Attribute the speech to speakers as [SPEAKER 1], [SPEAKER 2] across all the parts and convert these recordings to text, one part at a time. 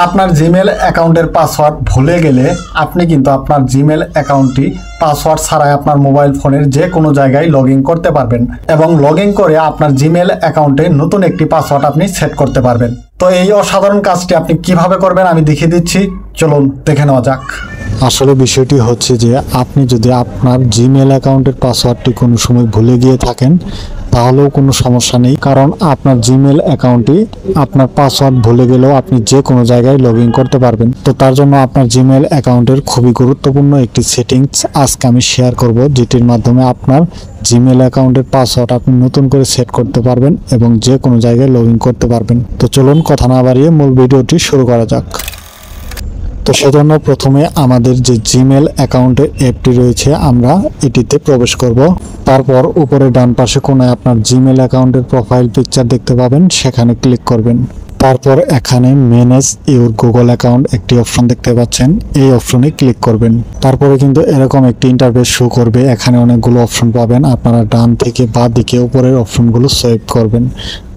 [SPEAKER 1] আপনার জিমেল অ্যাকাউন্টের পাসওয়ার্ড ভুলে গেলে আপনি কিন্তু আপনার জিমেল অ্যাকাউন্টটি পাসওয়ার্ড ছাড়াই আপনার মোবাইল ফোনের যে কোনো জায়গায় লগ ইন করতে পারবেন এবং লগ ইন করে আপনার জিমেল অ্যাকাউন্টে নতুন একটি পাসওয়ার্ড আপনি সেট করতে পারবেন। তো এই অসাধারণ কাজটি আপনি কিভাবে করবেন আমি দেখিয়ে দিচ্ছি, চলুন দেখে নেওয়া যাক।
[SPEAKER 2] আসলে বিষয়টি হচ্ছে যে আপনি যদি আপনার জিমেল অ্যাকাউন্টের পাসওয়ার্ডটি কোনো সময় ভুলে গিয়ে থাকেন তাহলেও কোনো সমস্যা নেই, কারণ আপনার জিমেল অ্যাকাউন্টটি আপনার পাসওয়ার্ড ভুলে গেলেও আপনি যে কোনো জায়গায় লগ ইন করতে পারবেন। তো তার জন্য আপনার জিমেল অ্যাকাউন্টের খুবই গুরুত্বপূর্ণ একটি সেটিংস আজকে আমি শেয়ার করব, যেটির মাধ্যমে আপনার জিমেল অ্যাকাউন্টের পাসওয়ার্ড আপনি নতুন করে সেট করতে পারবেন এবং যে কোনো জায়গায় লগ ইন করতে পারবেন। তো চলুন কথা না বাড়িয়ে মূল ভিডিওটি শুরু করা যাক। তো সেজন্য প্রথমে আমাদের যে জিমেল অ্যাকাউন্টের অ্যাপটি রয়েছে আমরা এটিতে প্রবেশ করব। তারপর উপরে ডান পাশে কোণায় আপনার জিমেল অ্যাকাউন্টের প্রোফাইল পিকচার দেখতে পাবেন, সেখানে ক্লিক করবেন। তারপর এখানে ম্যানেজ ইউর গুগল অ্যাকাউন্ট একটি অপশন দেখতে পাচ্ছেন, এই অপশনে ক্লিক করবেন। তারপরে কিন্তু এরকম একটি ইন্টারফেস শো করবে, এখানে অনেকগুলো অপশন পাবেন, আপনারা ডান থেকে বাঁ দিকে উপরের অপশনগুলো সোয়াইপ করবেন।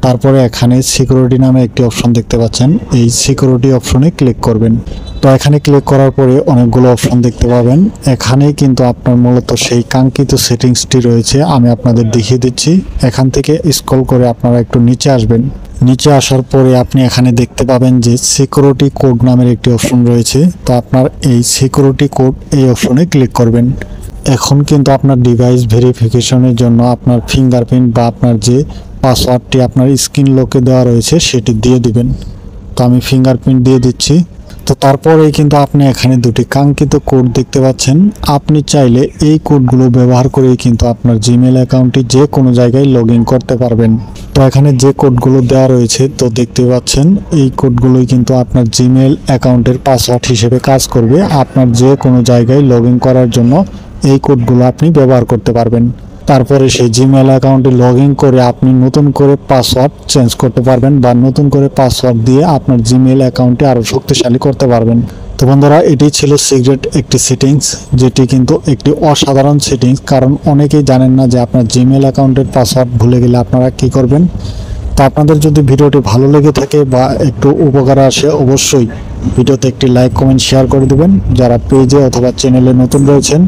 [SPEAKER 2] তারপরে এখানে সিকিউরিটি নামে একটি অপশন দেখতে পাচ্ছেন, এই সিকিউরিটি অপশনে ক্লিক করবেন। তো এখানে ক্লিক করার পরে অনেকগুলো অপশন দেখতে পাবেন, এখানে কিন্তু আপনার মূলত সেই কাঙ্ক্ষিত সেটিংসটি রয়েছে, আমি আপনাদের দেখিয়ে দিচ্ছি। এখান থেকে স্ক্রল করে আপনারা একটু নিচে আসবেন। নিচে আসার পরে আপনি এখানে দেখতে পাবেন যে সিকিউরিটি কোড নামের একটি অপশন রয়েছে, তো আপনার এই সিকিউরিটি কোড এই অপশনে ক্লিক করবেন। এখন কিন্তু আপনার ডিভাইস ভেরিফিকেশনের জন্য আপনার ফিঙ্গারপ্রিন্ট বা আপনার যে পাসওয়ার্ডটি আপনার স্ক্রিন লকে দেওয়া রয়েছে সেটি দিয়ে দিবেন। তো আমি ফিঙ্গারপ্রিন্ট দিয়ে দিচ্ছি। তো তারপরেই কিন্তু আপনি এখানে দুটি কাঙ্ক্ষিত কোড দেখতে পাচ্ছেন, আপনি চাইলে এই কোডগুলো ব্যবহার করেই কিন্তু আপনার জিমেল অ্যাকাউন্টটি যে কোনো জায়গায় লগ ইন করতে পারবেন। তো এখানে যে কোডগুলো দেওয়া রয়েছে তো দেখতে পাচ্ছেন, এই কোডগুলোই কিন্তু আপনার জিমেল অ্যাকাউন্টের পাসওয়ার্ড হিসেবে কাজ করবে। আপনার যে কোনো জায়গায় লগ ইন করার জন্য এই কোডগুলো আপনি ব্যবহার করতে পারবেন। তারপরে সেই জিমেল অ্যাকাউন্টে লগ ইন করে আপনি নতুন করে পাসওয়ার্ড চেঞ্জ করতে পারবেন বা নতুন করে পাসওয়ার্ড দিয়ে আপনার জিমেল অ্যাকাউন্টটি আরও শক্তিশালী করতে পারবেন। তো বন্ধুরা, এটি ছিল সিক্রেট একটি সেটিংস, যেটি কিন্তু একটি অসাধারণ সেটিংস, কারণ অনেকেই জানেন না যে আপনার জিমেল অ্যাকাউন্টের পাসওয়ার্ড ভুলে গেলে আপনারা কী করবেন। তো আপনাদের যদি ভিডিওটি ভালো লেগে থাকে বা একটু উপকার আসে অবশ্যই ভিডিওতে একটি লাইক কমেন্ট শেয়ার করে দেবেন। যারা পেজে অথবা চ্যানেলে নতুন রয়েছেন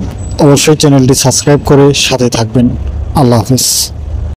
[SPEAKER 2] অবশ্যই চ্যানেলটি সাবস্ক্রাইব করে সাথে থাকবেন। আল্লাহ হাফেজ।